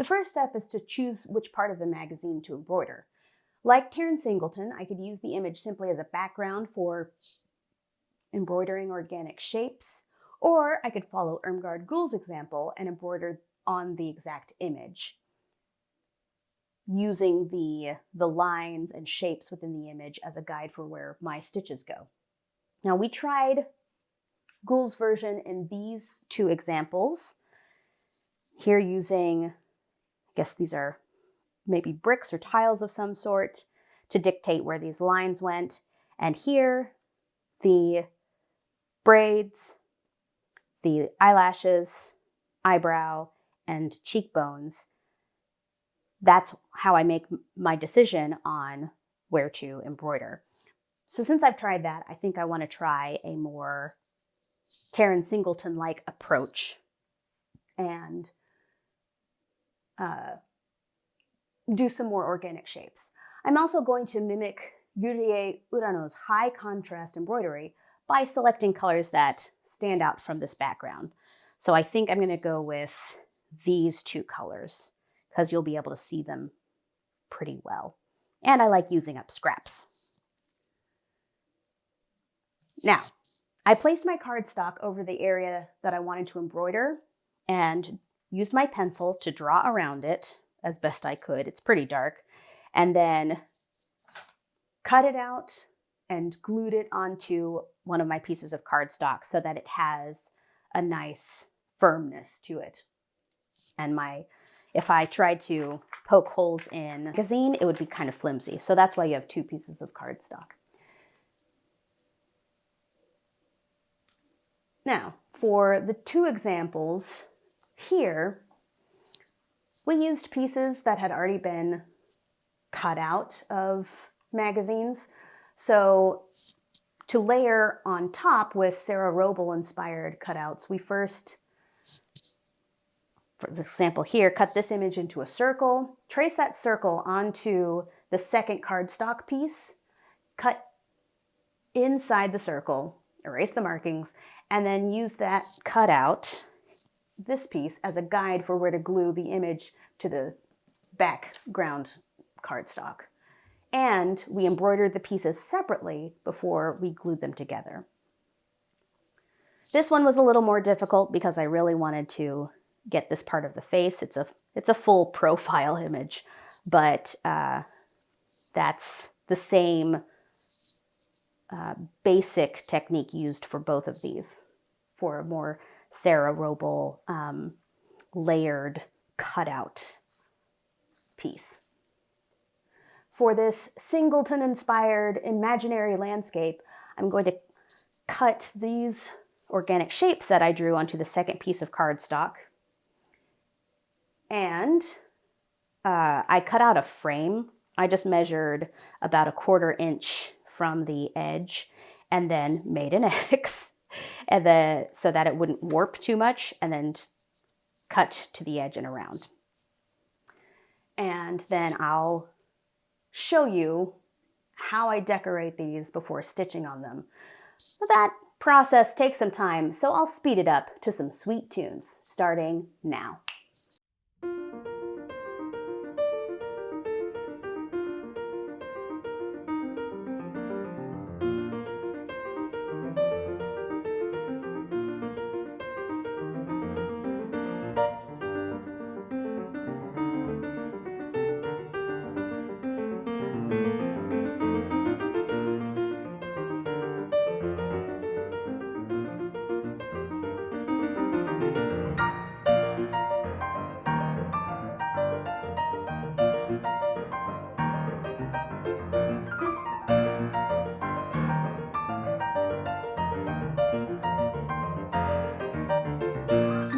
first step is to choose which part of the magazine to embroider. Like Taryn Singleton, I could use the image simply as a background for embroidering organic shapes, or I could follow Irmgard Guel's example and embroider on the exact image, using the lines and shapes within the image as a guide for where my stitches go. Now, we tried Guel's version in these two examples. Here using, I guess these are maybe bricks or tiles of some sort to dictate where these lines went. And here, the braids, the eyelashes, eyebrow, and cheekbones. That's how I make my decision on where to embroider. So since I've tried that, I think I want to try a more Taryn Singleton-like approach and do some more organic shapes. I'm also going to mimic Yulie Urano's high contrast embroidery by selecting colors that stand out from this background. So I think I'm going to go with these two colors because you'll be able to see them pretty well. And I like using up scraps. Now, I placed my cardstock over the area that I wanted to embroider and used my pencil to draw around it as best I could. It's pretty dark. And then cut it out and glued it onto one of my pieces of cardstock so that it has a nice firmness to it. And if I tried to poke holes in the magazine, it would be kind of flimsy. So that's why you have two pieces of cardstock. Now, for the two examples here, we used pieces that had already been cut out of magazines. So to layer on top with Sarah Robl inspired cutouts, we first, for the example here, cut this image into a circle, trace that circle onto the second cardstock piece, cut inside the circle, erase the markings, and then use that cutout, this piece, as a guide for where to glue the image to the background cardstock. And we embroidered the pieces separately before we glued them together. This one was a little more difficult because I really wanted to get this part of the face. It's a full profile image, but that's the same basic technique used for both of these, for a more Sarah Robl layered cutout piece. For this Singleton-inspired imaginary landscape, I'm going to cut these organic shapes that I drew onto the second piece of cardstock. And I cut out a frame. I just measured about 1/4 inch from the edge and then made an X and so that it wouldn't warp too much, and then cut to the edge and around. And then I'll show you how I decorate these before stitching on them. But that process takes some time, so I'll speed it up to some sweet tunes, starting now.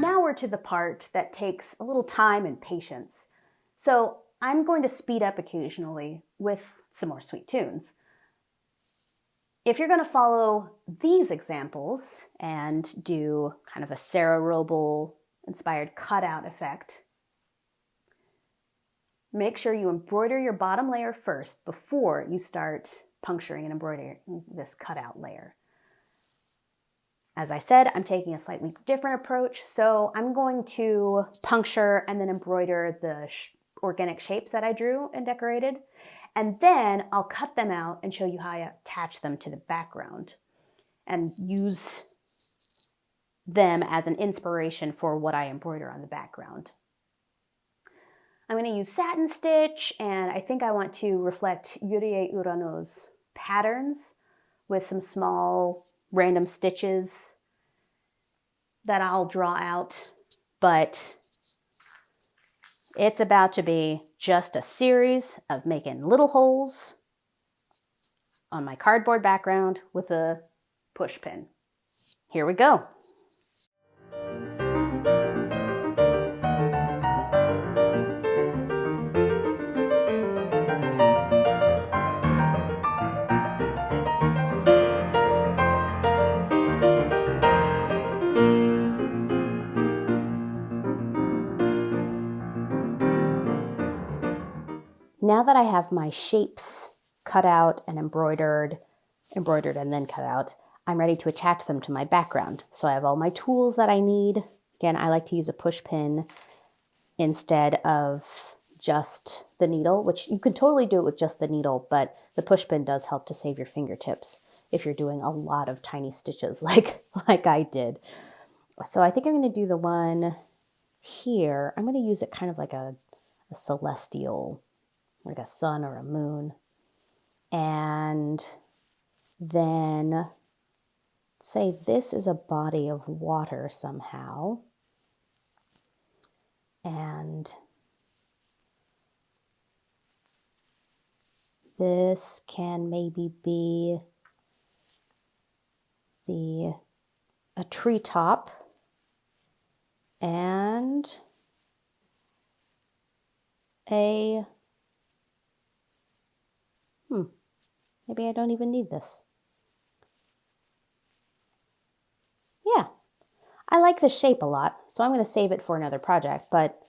Now we're to the part that takes a little time and patience. So I'm going to speed up occasionally with some more sweet tunes. If you're going to follow these examples and do kind of a Sarah Robl inspired cutout effect, make sure you embroider your bottom layer first before you start puncturing and embroidering this cutout layer. As I said, I'm taking a slightly different approach. So I'm going to puncture and then embroider the organic shapes that I drew and decorated. And then I'll cut them out and show you how I attach them to the background and use them as an inspiration for what I embroider on the background. I'm going to use satin stitch, and I think I want to reflect Yulie Urano's patterns with some small random stitches that I'll draw out, but it's about to be just a series of making little holes on my cardboard background with a push pin. Here we go. Now that I have my shapes cut out and embroidered and then cut out, I'm ready to attach them to my background. So I have all my tools that I need. Again, I like to use a push pin instead of just the needle, which you can totally do it with just the needle, but the push pin does help to save your fingertips if you're doing a lot of tiny stitches like I did. So I think I'm going to do the one here. I'm going to use it kind of like a celestial, like a sun or a moon. And then say this is a body of water somehow. And this can maybe be a treetop and a maybe I don't even need this. Yeah, I like the shape a lot, so I'm going to save it for another project, but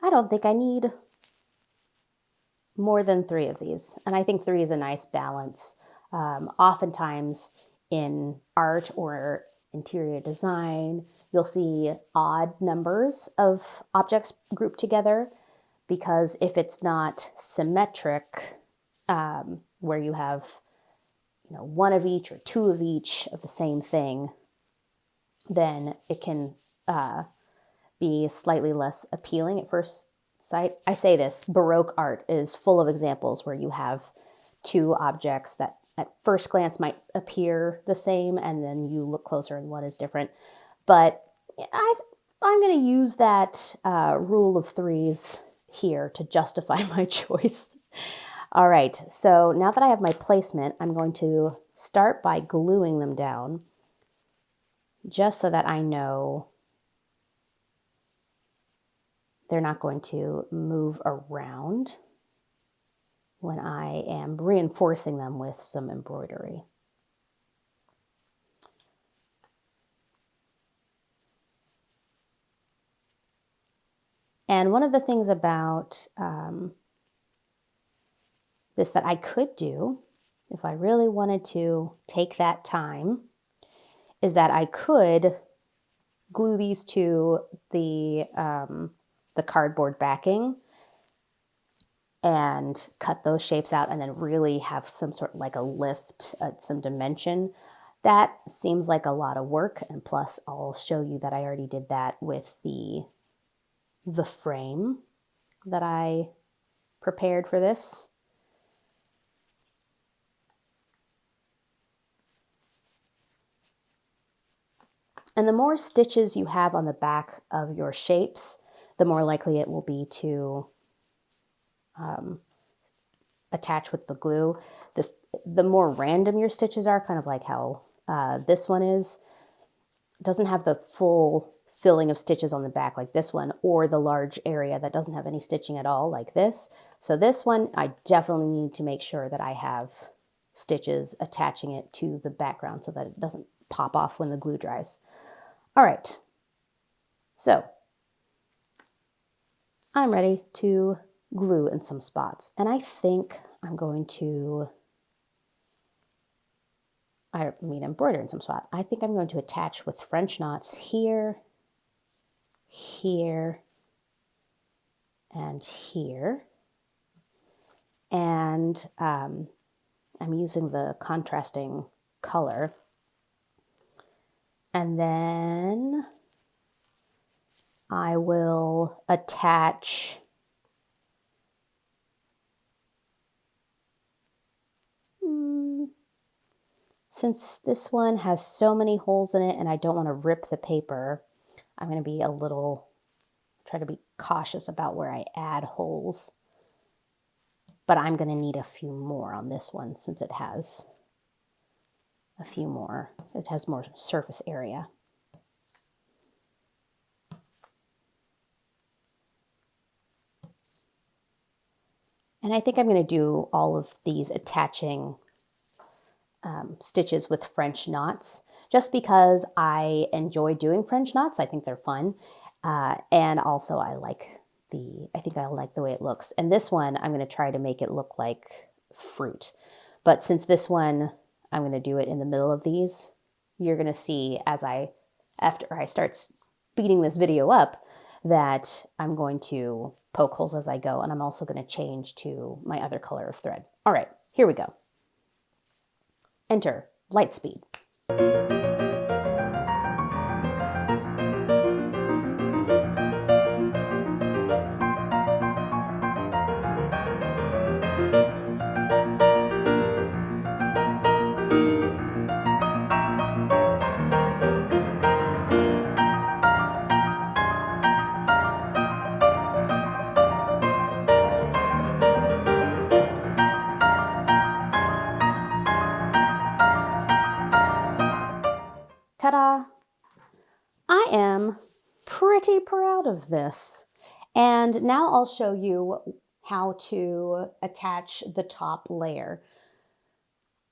I don't think I need more than 3 of these. And I think 3 is a nice balance. Oftentimes in art or interior design, you'll see odd numbers of objects grouped together because if it's not symmetric, where you have, 1 of each or 2 of each of the same thing, then it can be slightly less appealing at first sight. I say this, Baroque art is full of examples where you have 2 objects that at first glance might appear the same, and then you look closer and one is different. But I'm going to use that rule of 3s here to justify my choice. All right, so now that I have my placement, I'm going to start by gluing them down just so that I know they're not going to move around when I am reinforcing them with some embroidery. And one of the things about this that I could do, if I really wanted to take that time, is that I could glue these to the cardboard backing and cut those shapes out and then really have some sort of like a lift, some dimension. That seems like a lot of work, and plus I'll show you that I already did that with the frame that I prepared for this. And the more stitches you have on the back of your shapes, the more likely it will be to attach with the glue. The more random your stitches are, kind of like how this one is, doesn't have the full filling of stitches on the back like this one, or the large area that doesn't have any stitching at all like this. So this one, I definitely need to make sure that I have stitches attaching it to the background so that it doesn't pop off when the glue dries. All right, so I'm ready to glue in some spots, and I think I'm going to embroider in some spot. I think I'm going to attach with French knots here, here, and here. And I'm using the contrasting color. And then I will attach since this one has so many holes in it and I don't want to rip the paper, I'm going to be try to be cautious about where I add holes. But I'm going to need a few more on this one since it has a few more. It has more surface area. And I think I'm going to do all of these attaching stitches with French knots, just because I enjoy doing French knots. I think they're fun. And also I think I like the way it looks. And this one, I'm going to try to make it look like fruit. But since this one, I'm going to do it in the middle of these, you're going to see after I start speeding this video up, that I'm going to poke holes as I go. And I'm also going to change to my other color of thread. All right, here we go. Enter light speed. Ta-da! I am pretty proud of this. And now I'll show you how to attach the top layer.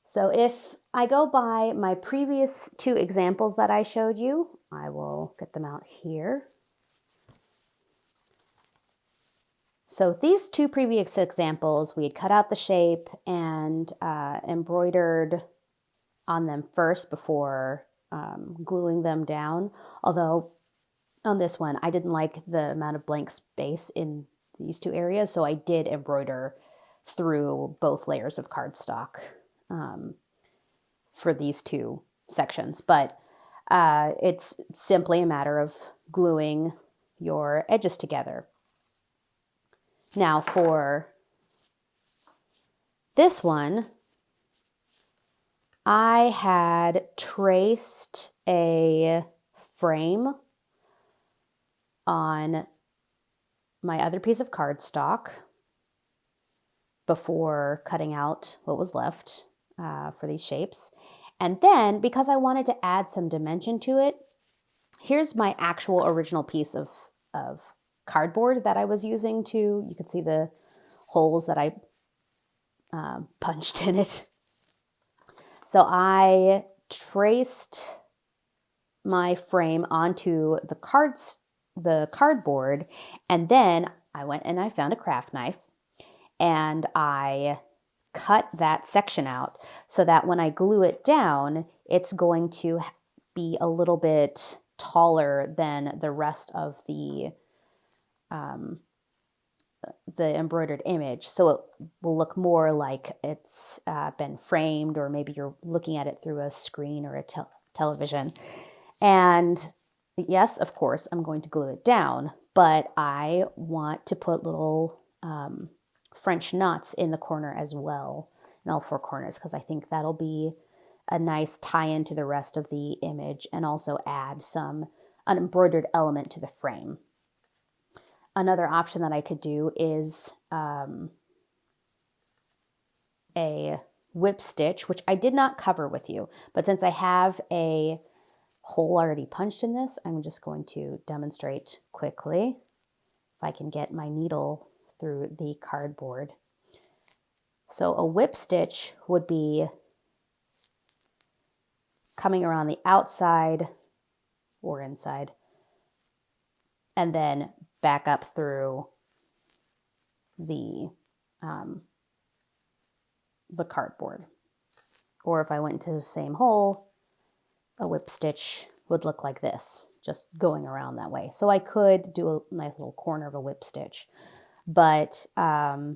So if I go by my previous two examples that I showed you, I will get them out here. So these two previous examples, we had cut out the shape and embroidered on them first before gluing them down. Although on this one, I didn't like the amount of blank space in these two areas, so I did embroider through both layers of cardstock for these two sections. But it's simply a matter of gluing your edges together. Now for this one, I had traced a frame on my other piece of cardstock before cutting out what was left for these shapes. And then, because I wanted to add some dimension to it, here's my actual original piece of cardboard that I was using you can see the holes that I punched in it. So I traced my frame onto the cardboard, and then I went and I found a craft knife and I cut that section out so that when I glue it down, it's going to be a little bit taller than the rest of the embroidered image. So it will look more like it's been framed, or maybe you're looking at it through a screen or a television. And yes, of course, I'm going to glue it down, but I want to put little French knots in the corner as well, in all four corners, because I think that'll be a nice tie-in to the rest of the image and also add an embroidered element to the frame. Another option that I could do is a whip stitch, which I did not cover with you, but since I have a hole already punched in this, I'm just going to demonstrate quickly if I can get my needle through the cardboard. So a whip stitch would be coming around the outside or inside and then back up through the cardboard or if I went into the same hole, a whip stitch would look like this, just going around that way. So I could do a nice little corner of a whip stitch, but I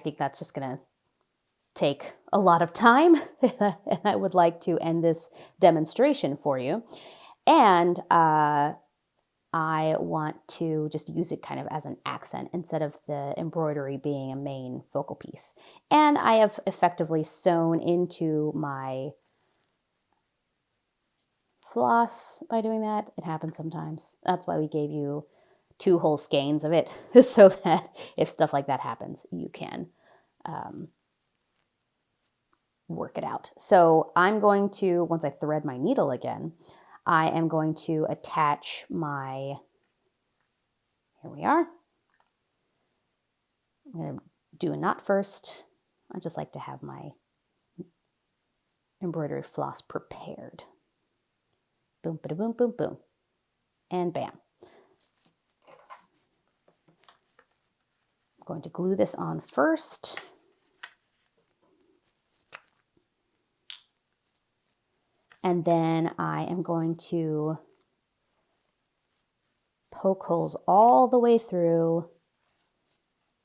think that's just going to take a lot of time, and I would like to end this demonstration for you. And I want to just use it kind of as an accent instead of the embroidery being a main focal piece. And I have effectively sewn into my floss by doing that. It happens sometimes. That's why we gave you 2 whole skeins of it, so that if stuff like that happens, you can work it out. So I'm going to, once I thread my needle again, I am going to attach my, here we are. I'm going to do a knot first. I just like to have my embroidery floss prepared. Boom, ba boom, boom, boom. And bam. I'm going to glue this on first. And then I am going to poke holes all the way through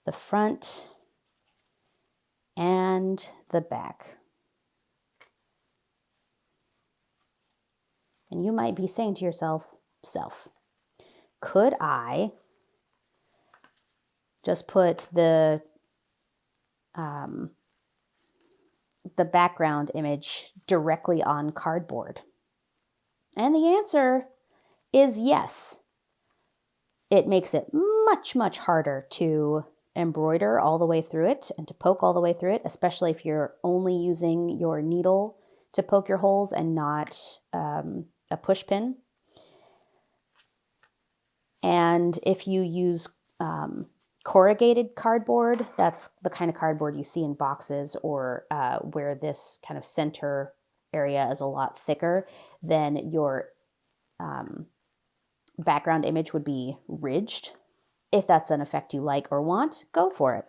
the front and the back. And you might be saying to yourself, could I just put the background image directly on cardboard? And the answer is yes. It makes it much, much harder to embroider all the way through it and to poke all the way through it, especially if you're only using your needle to poke your holes and not a push pin. And if you use corrugated cardboard, that's the kind of cardboard you see in boxes, or where this kind of center area is a lot thicker, then your background image would be ridged. If that's an effect you like or want, go for it.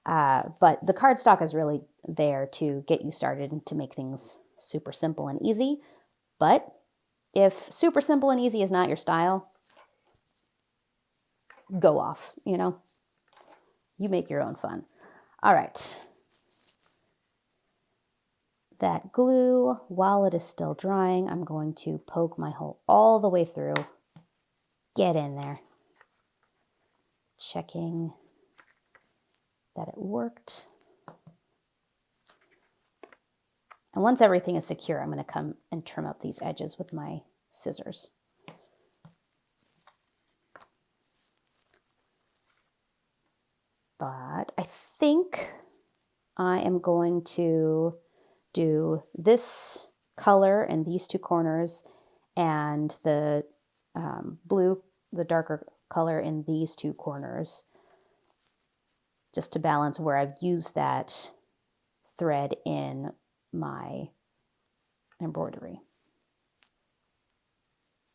But the cardstock is really there to get you started and to make things super simple and easy. But if super simple and easy is not your style, go off, you know. You make your own fun. All right. That glue, while it is still drying, I'm going to poke my hole all the way through. Get in there. Checking that it worked. And once everything is secure, I'm going to come and trim up these edges with my scissors. But I think I am going to do this color in these 2 corners and the blue, the darker color in these 2 corners, just to balance where I've used that thread in my embroidery.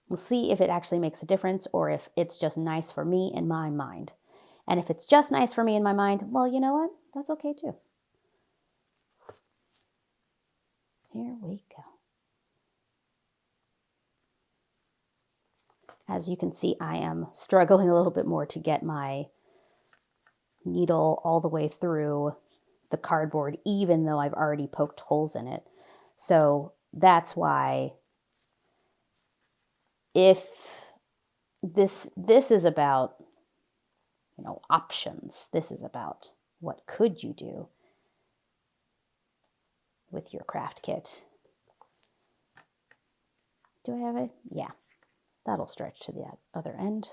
We'll see if it actually makes a difference or if it's just nice for me in my mind. And if it's just nice for me in my mind, well, you know what? That's okay too. Here we go. As you can see, I am struggling a little bit more to get my needle all the way through the cardboard, even though I've already poked holes in it. So that's why, if this is about, you know, options. This is about what could you do with your craft kit. Do I have it? Yeah, that'll stretch to the other end.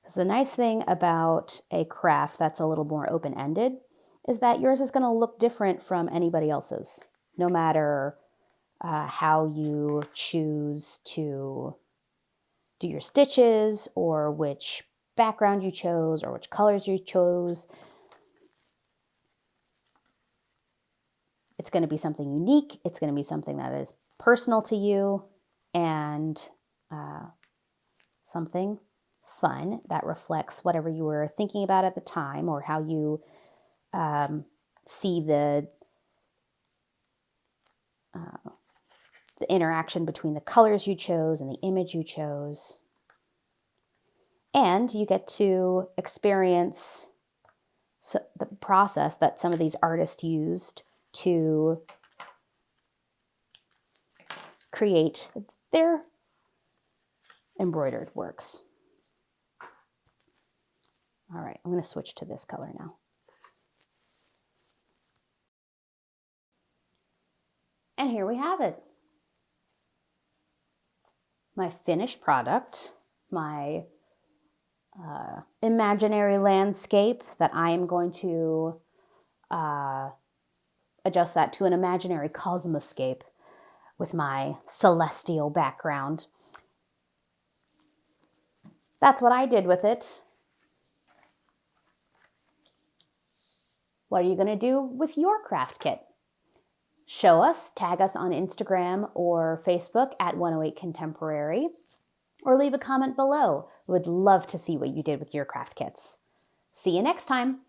Because the nice thing about a craft that's a little more open-ended is that yours is going to look different from anybody else's, no matter how you choose to do your stitches, or which background you chose, or which colors you chose. It's going to be something unique. It's going to be something that is personal to you, and something fun, that reflects whatever you were thinking about at the time or how you see the interaction between the colors you chose and the image you chose. And you get to experience the process that some of these artists used to create their embroidered works. All right, I'm going to switch to this color now. And here we have it. My finished product, my imaginary landscape that I am going to adjust that to an imaginary cosmoscape with my celestial background. That's what I did with it. What are you going to do with your craft kit? Show us, tag us on Instagram or Facebook at 108 Contemporary, or leave a comment below. We would love to see what you did with your craft kits. See you next time.